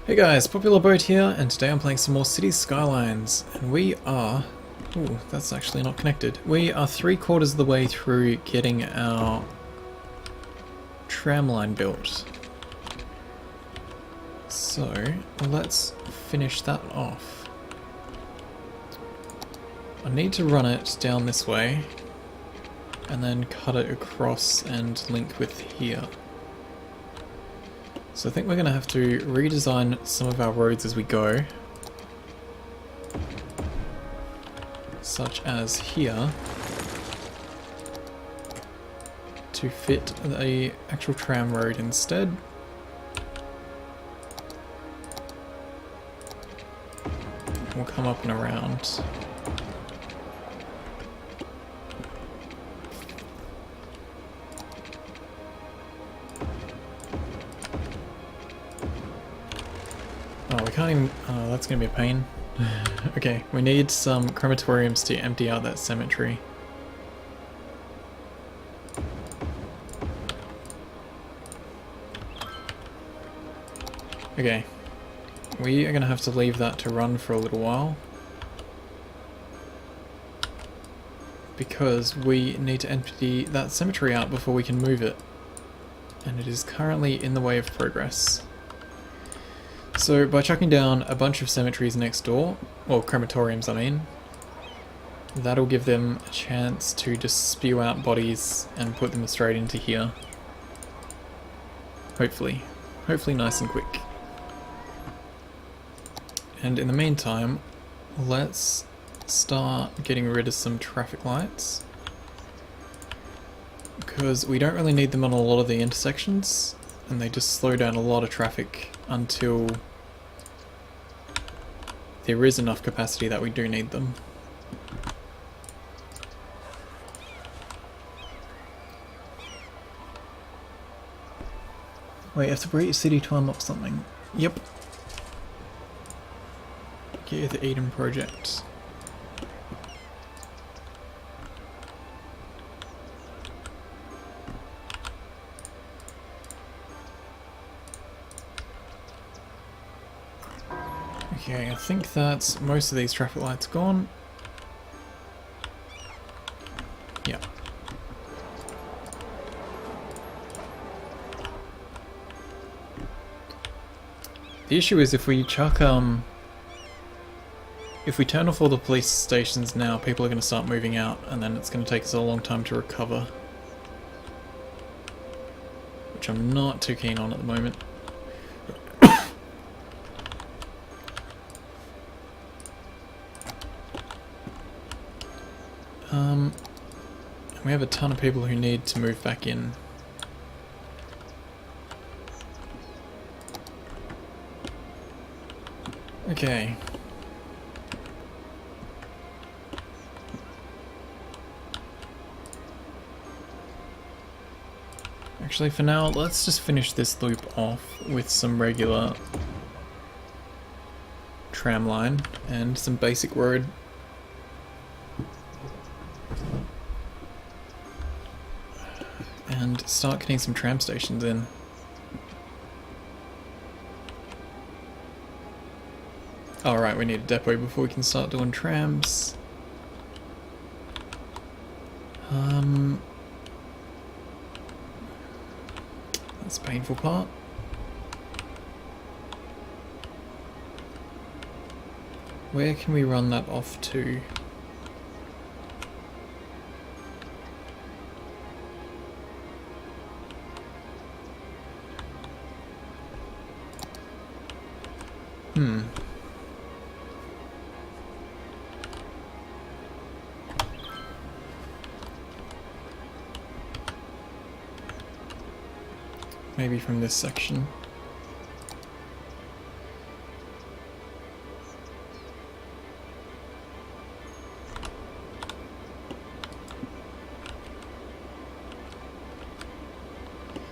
Hey guys, PopularBoat here, and today I'm playing some more Cities Skylines, and we are... Ooh, that's actually not connected. We are 3/4 of the way through getting our tram line built. So, let's finish that off. I need to run it down this way, and then cut it across and link with here. So I think we're going to have to redesign some of our roads as we go. Such as here. To fit the actual tram road instead. We'll come up and around. Oh, we can't even... Oh, that's going to be a pain. Okay, we need some crematoriums to empty out that cemetery. Okay, we are going to have to leave that to run for a little while. Because we need to empty that cemetery out before we can move it. And it is currently in the way of progress. So by chucking down a bunch of cemeteries next door, or crematoriums I mean, that'll give them a chance to just spew out bodies and put them straight into here. Hopefully. Hopefully nice and quick. And in the meantime, let's start getting rid of some traffic lights. Because we don't really need them on a lot of the intersections, and they just slow down a lot of traffic until there is enough capacity that we do need them. Wait, you have to break your city to unlock something. Yep. Get the Eden project. Okay, I think that's most of these traffic lights gone. Yeah. The issue is if we chuck, if we turn off all the police stations now, people are going to start moving out, and then it's going to take us a long time to recover. Which I'm not too keen on at the moment. We have a ton of people who need to move back in. Okay. Actually, for now, let's just finish this loop off with some regular tram line and some basic road. And start getting some tram stations in. Alright, we need a depot before we can start doing trams. That's the painful part. Where can we run that off to? Maybe from this section.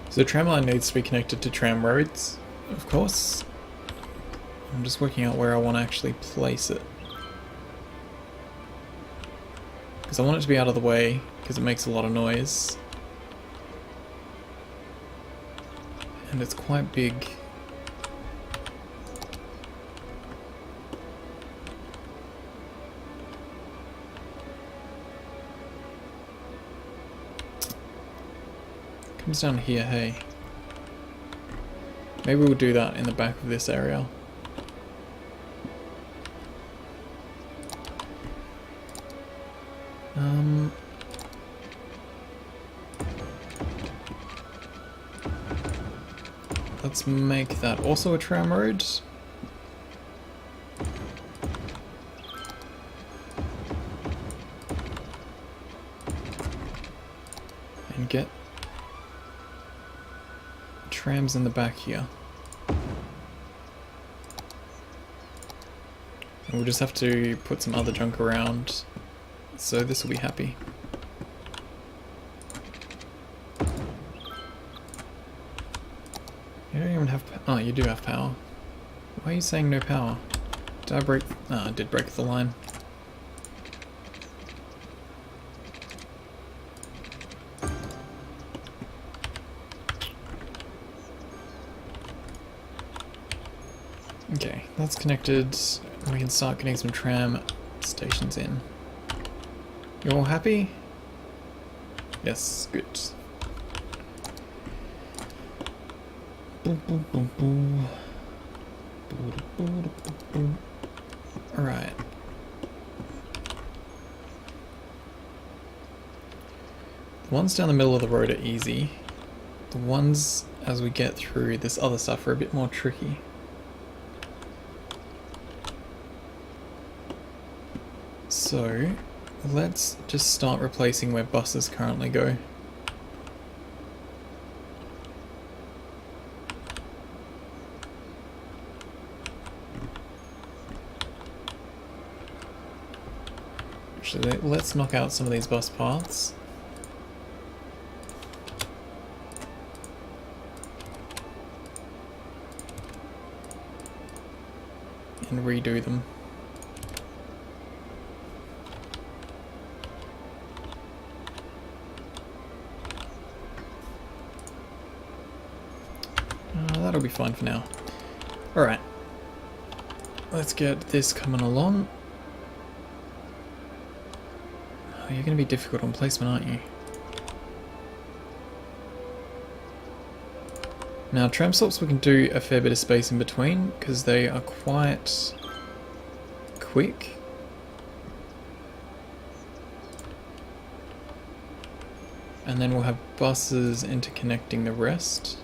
So the tram line needs to be connected to tram roads, of course. I'm just working out where I want to actually place it. Because I want it to be out of the way, because it makes a lot of noise. And it's quite big. Comes down here, hey. Maybe we'll do that in the back of this area. Let's make that also a tram road. And get trams in the back here. And we'll just have to put some other junk around, so this will be happy. You don't even have oh, you do have power. Why are you saying no power? Did I break? Ah, I did break the line. Okay, that's connected. We can start getting some tram stations in. You all happy? Yes, good. Alright. The ones down the middle of the road are easy. The ones as we get through this other stuff are a bit more tricky. So, let's just start replacing where buses currently go. Actually, let's knock out some of these bus paths. And redo them. That'll be fine for now. Alright. Let's get this coming along. Oh, you're going to be difficult on placement, aren't you? Now, tram stops we can do a fair bit of space in between, because they are quite quick. And then we'll have buses interconnecting the rest.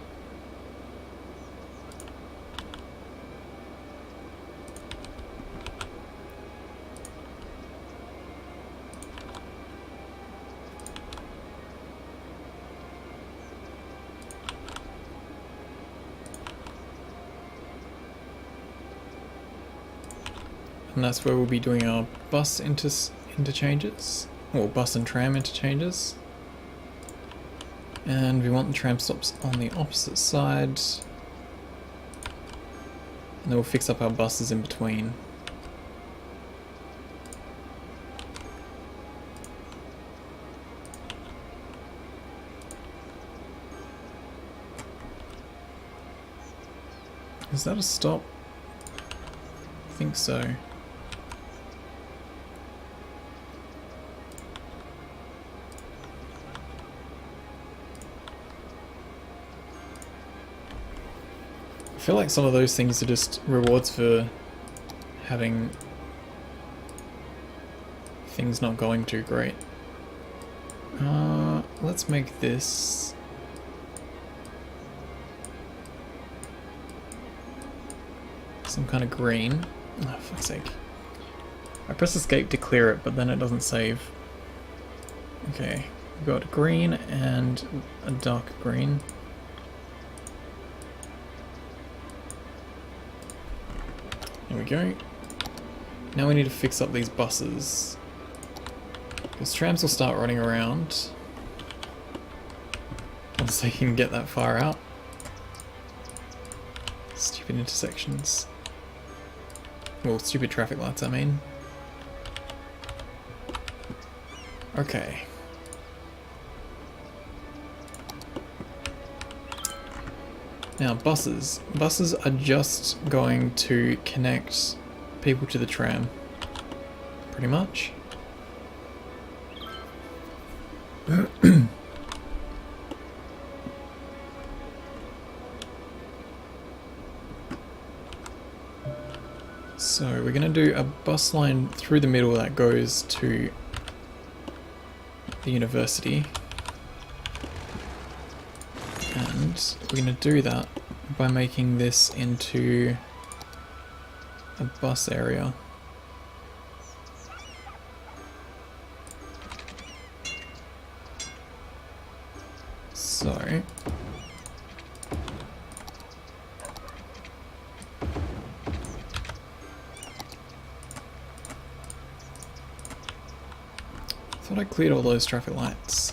And that's where we'll be doing our bus interchanges, or bus and tram interchanges. And we want the tram stops on the opposite side. And then we'll fix up our buses in between. Is that a stop? I think so. I feel like some of those things are just rewards for having things not going too great. Let's make this some kind of green. Oh, for fuck's sake. I press escape to clear it, but then it doesn't save. Okay, we've got green and a dark green. There we go. Now we need to fix up these buses, because trams will start running around once they can get that far out. Stupid intersections. Well, stupid traffic lights, I mean. Okay. Now, buses. Buses are just going to connect people to the tram, pretty much. So we're going to do a bus line through the middle that goes to the university. And we're going to do that by making this into a bus area. So thought I cleared all those traffic lights.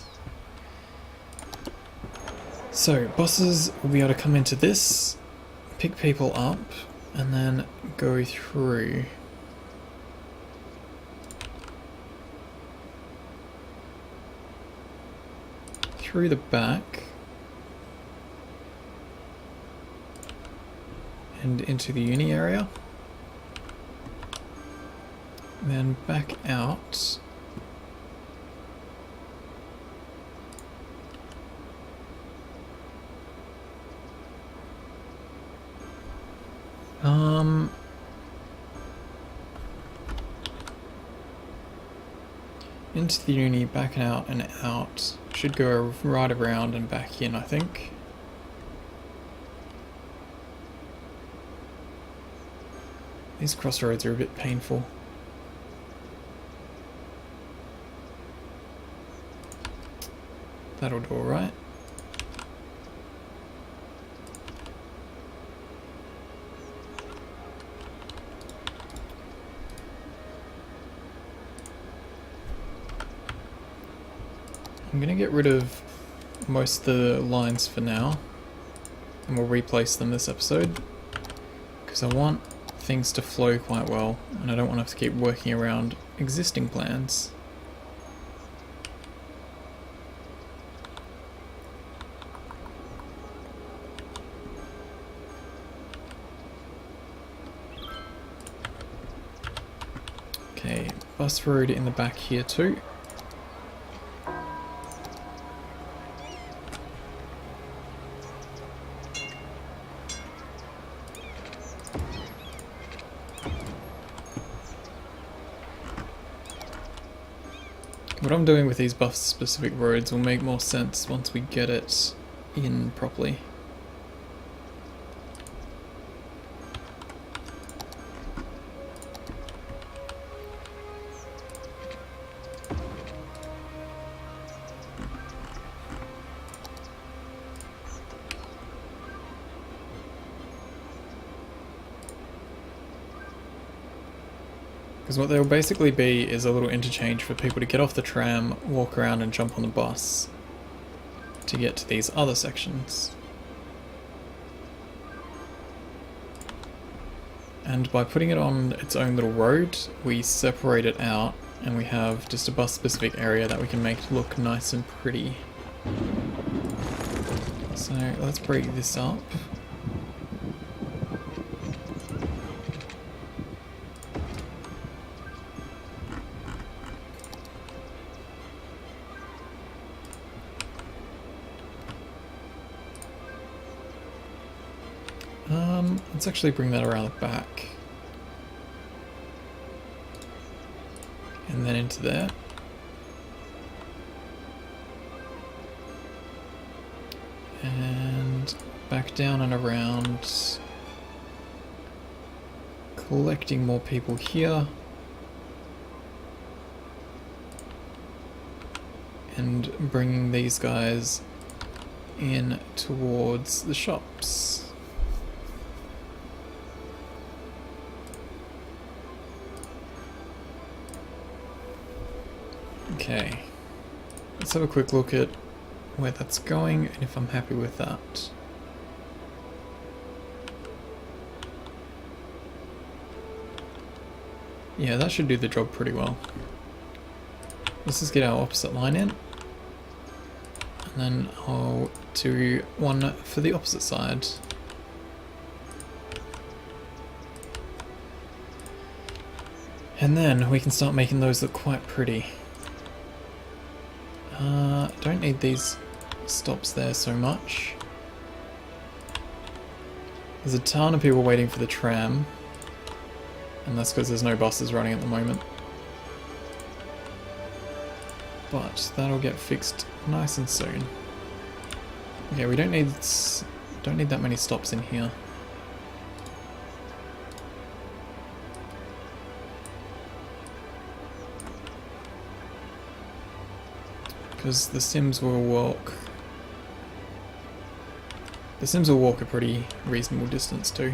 So buses will be able to come into this, pick people up, and then go through. Through the back. And into the uni area. And then back out. Into the uni, back and out. Should go right around and back in, I think. These crossroads are a bit painful. That'll do alright. I'm going to get rid of most of the lines for now, and we'll replace them this episode, because I want things to flow quite well, and I don't want to have to keep working around existing plans. Okay, bus road in the back here too. What I'm doing with these bus specific roads will make more sense once we get it in properly. Because what they'll basically be is a little interchange for people to get off the tram, walk around and jump on the bus to get to these other sections. And by putting it on its own little road, we separate it out and we have just a bus specific area that we can make look nice and pretty. So let's break this up. Let's actually bring that around the back. And then into there. And back down and around. Collecting more people here. And bringing these guys in towards the shops. Okay, let's have a quick look at where that's going and if I'm happy with that. Yeah, that should do the job pretty well. Let's just get our opposite line in. And then I'll do one for the opposite side. And then we can start making those look quite pretty. Don't need these stops there so much. There's a ton of people waiting for the tram. And that's because there's no buses running at the moment. But that'll get fixed nice and soon. Okay, we don't need that many stops in here. Because the Sims will walk. The Sims will walk a pretty reasonable distance too.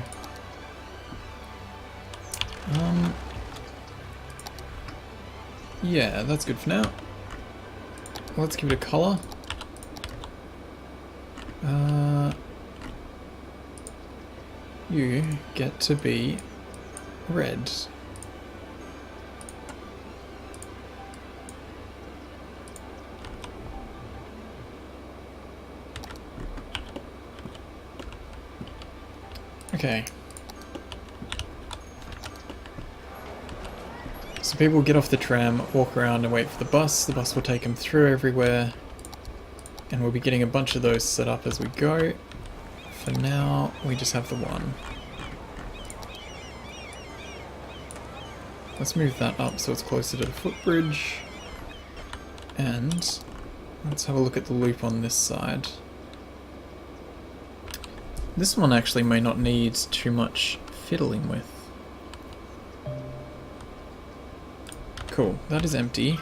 Yeah, that's good for now. Let's give it a colour. You get to be red. Okay. So people get off the tram, walk around and wait for the bus. The bus will take them through everywhere. And we'll be getting a bunch of those set up as we go. For now, we just have the one. Let's move that up so it's closer to the footbridge. And let's have a look at the loop on this side. This one actually may not need too much fiddling with. Cool, that is empty.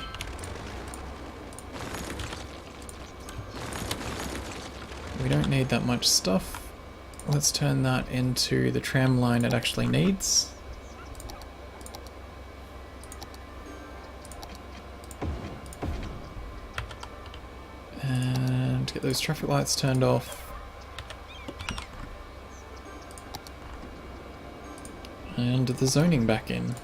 We don't need that much stuff. Let's turn that into the tram line it actually needs. And get those traffic lights turned off. And the zoning back in.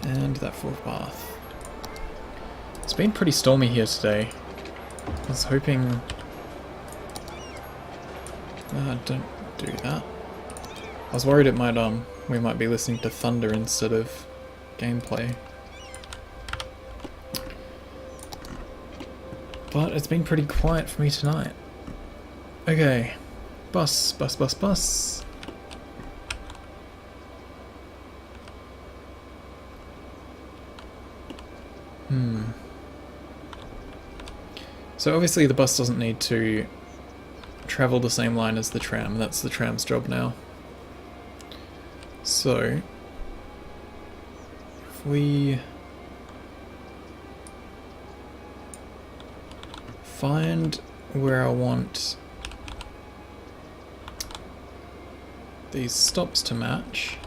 And that footpath. It's been pretty stormy here today. I was hoping... don't do that. I was worried it might, we might be listening to thunder instead of gameplay. But it's been pretty quiet for me tonight. Okay. Bus, bus, bus, bus. So obviously the bus doesn't need to travel the same line as the tram. That's the tram's job now. So, if we find where I want these stops to match,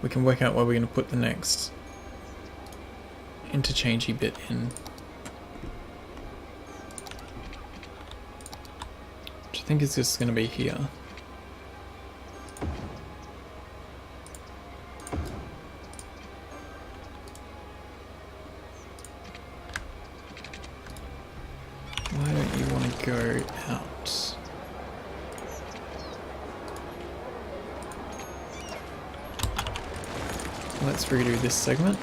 we can work out where we're going to put the next interchangey bit in. Which I think is just going to be here. Why don't you want to go out? Let's redo this segment,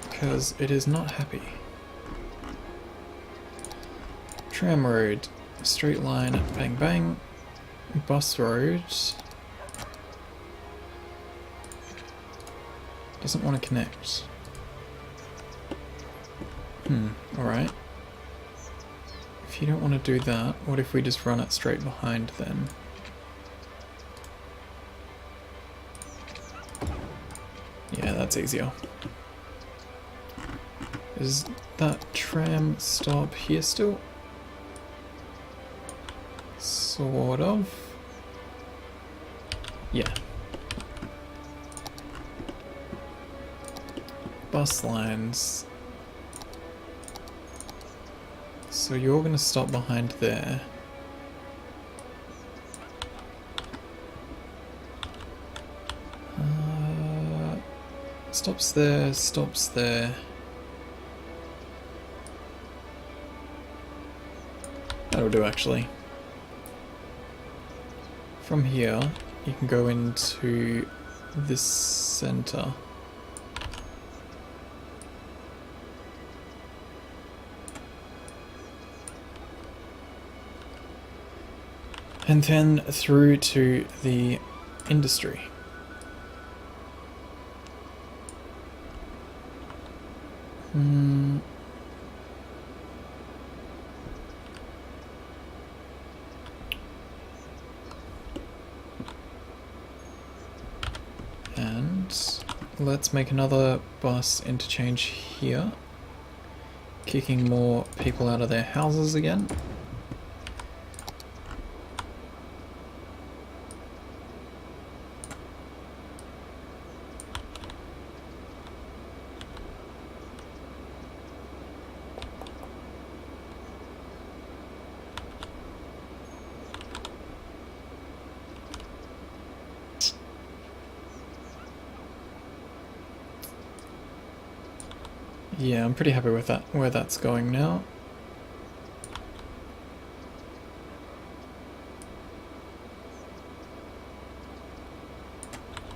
because it is not happy. Tram road, straight line, bang bang. Bus road doesn't want to connect. Alright. If you don't want to do that, what if we just run it straight behind then? Yeah, that's easier. Is that tram stop here still? Sort of. Yeah. Bus lines. So you're gonna stop behind there. Stops there, stops there. That'll do actually. From here, you can go into this center. And then through to the industry. And let's make another bus interchange here, kicking more people out of their houses again. Yeah, I'm pretty happy with that, where that's going now.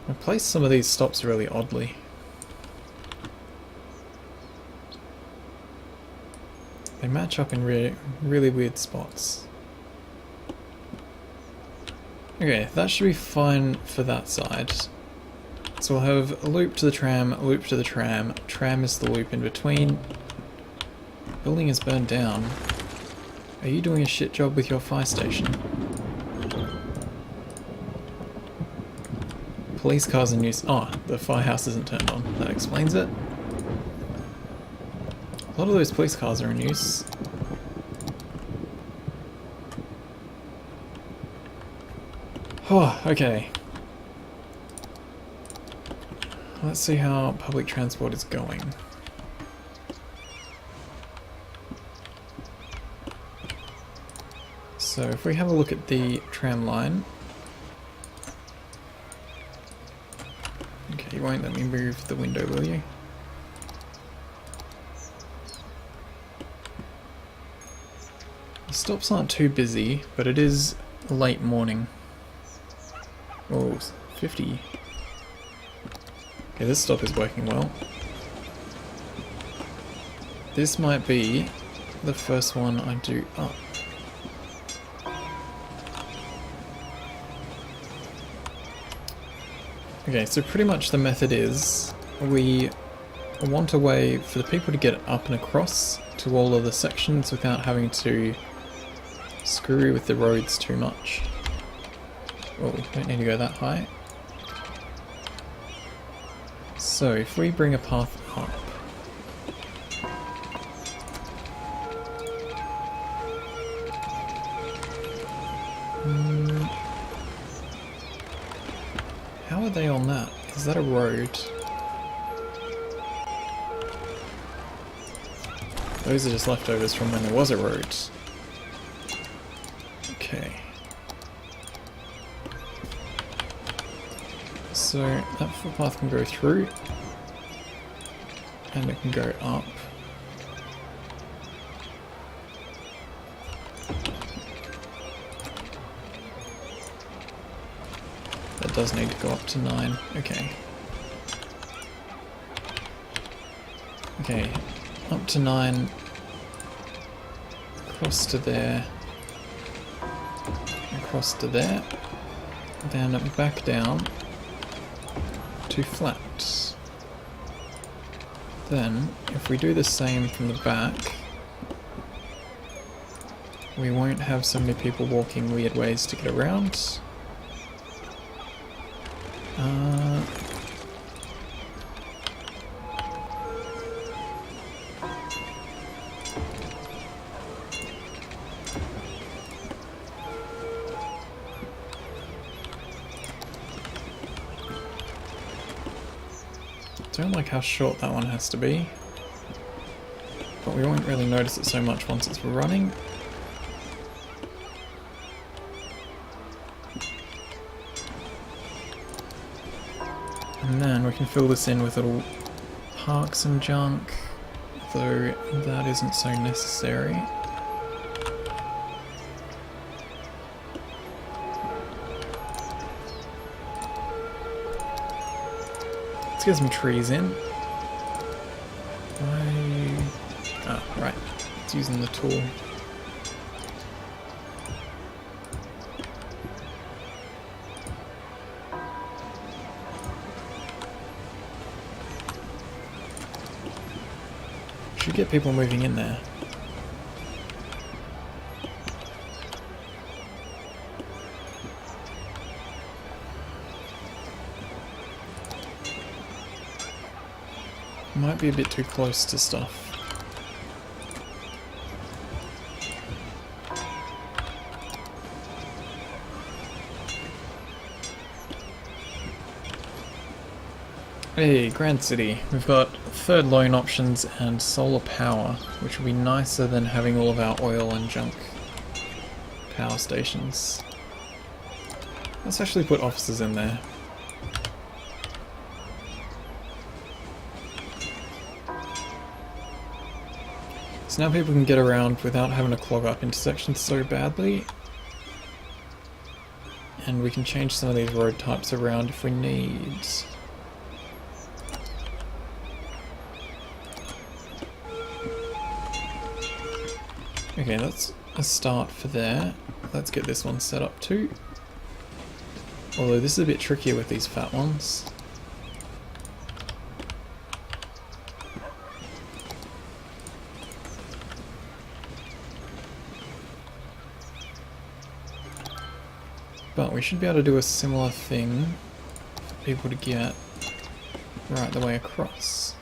I placed some of these stops really oddly. They match up in really weird spots. Okay, that should be fine for that side. So we'll have a loop to the tram, a loop to the tram. Tram is the loop in between. Building is burned down. Are you doing a shit job with your fire station? Police cars in use. Oh, the firehouse isn't turned on. That explains it. A lot of those police cars are in use. Oh, okay. Let's see how public transport is going. So if we have a look at the tram line. Okay, you won't let me move the window, will you? The stops aren't too busy, but it is late morning. Oh, 50. Okay, this stop is working well. This might be the first one I do up. Okay, so pretty much the method is we want a way for the people to get up and across to all of the sections without having to screw with the roads too much. Oh, we don't need to go that high. So if we bring a path up, how are they on that? Is that a road? Those are just leftovers from when there was a road. Okay. So that footpath can go through, and it can go up. That does need to go up to 9. Okay. Okay, up to 9, across to there, across to there, then back down to flat. Then, if we do the same from the back, we won't have so many people walking weird ways to get around. Don't like how short that one has to be, but we won't really notice it so much once it's running. And then we can fill this in with little parks and junk, though that isn't so necessary. Let's get some trees in. Why? Ah, right. It's using the tool. Should get people moving in there. Might be a bit too close to stuff. Hey, Grand City. We've got third loan options and solar power, which will be nicer than having all of our oil and junk power stations. Let's actually put offices in there. So now people can get around without having to clog up intersections so badly. And we can change some of these road types around if we need. Okay, that's a start for there. Let's get this one set up too. Although this is a bit trickier with these fat ones. But we should be able to do a similar thing for people to get right the way across.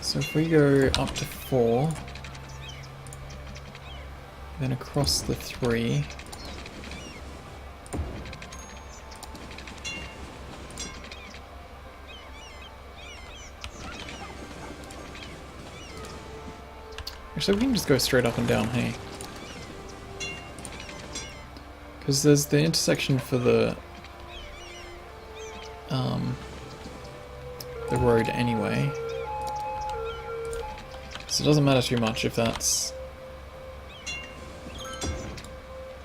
So if we go up to 4, then across the 3, actually we can just go straight up and down, hey? Because there's the intersection for the road anyway. So it doesn't matter too much if that's...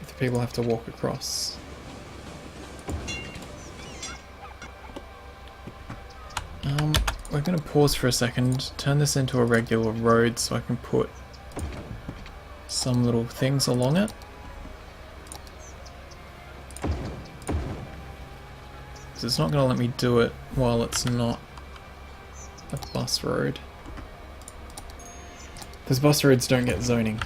if the people have to walk across. We're going to pause for a second, turn this into a regular road so I can put some little things along it. Because it's not going to let me do it while it's not a bus road. Because bus roads don't get zoning.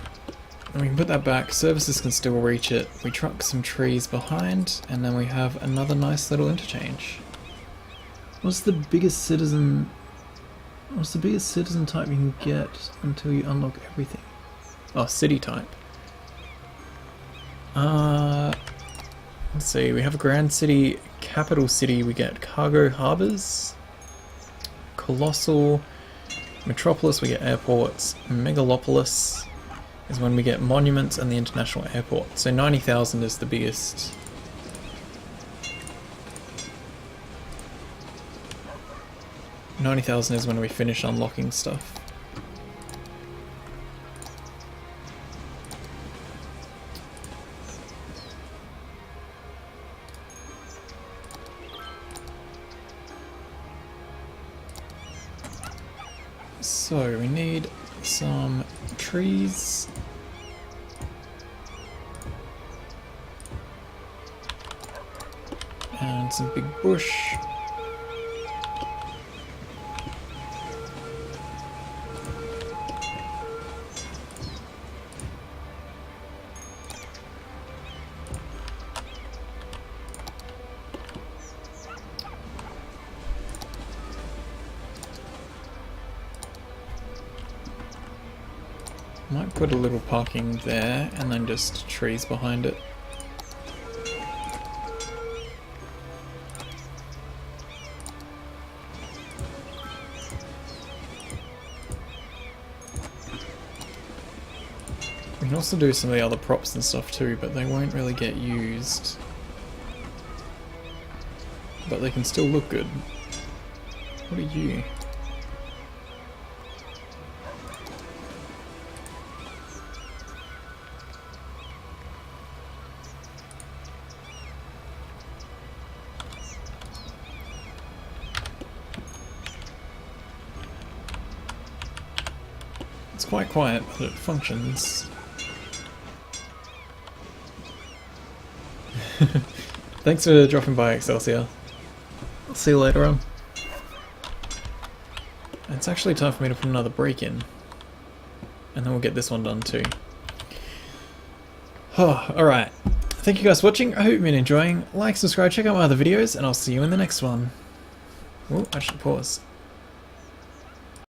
And we can put that back, services can still reach it, we truck some trees behind, and then we have another nice little interchange. What's the biggest citizen type you can get until you unlock everything? Oh, city type. Let's see, we have a grand city, capital city, we get cargo harbours, colossal, metropolis we get airports, megalopolis is when we get monuments and the international airport. So 90,000 is the biggest. $90,000 is when we finish unlocking stuff. So we need some trees. And some big bush. Might put a little parking there and then just trees behind it. We can also do some of the other props and stuff too, but they won't really get used. But they can still look good. What are you? It's quite quiet, but it functions. Thanks for dropping by, Excelsior. I'll see you later on. It's actually time for me to put another break in. And then we'll get this one done too. Oh, alright. Thank you guys for watching. I hope you've been enjoying. Like, subscribe, check out my other videos, and I'll see you in the next one. Oh, I should pause.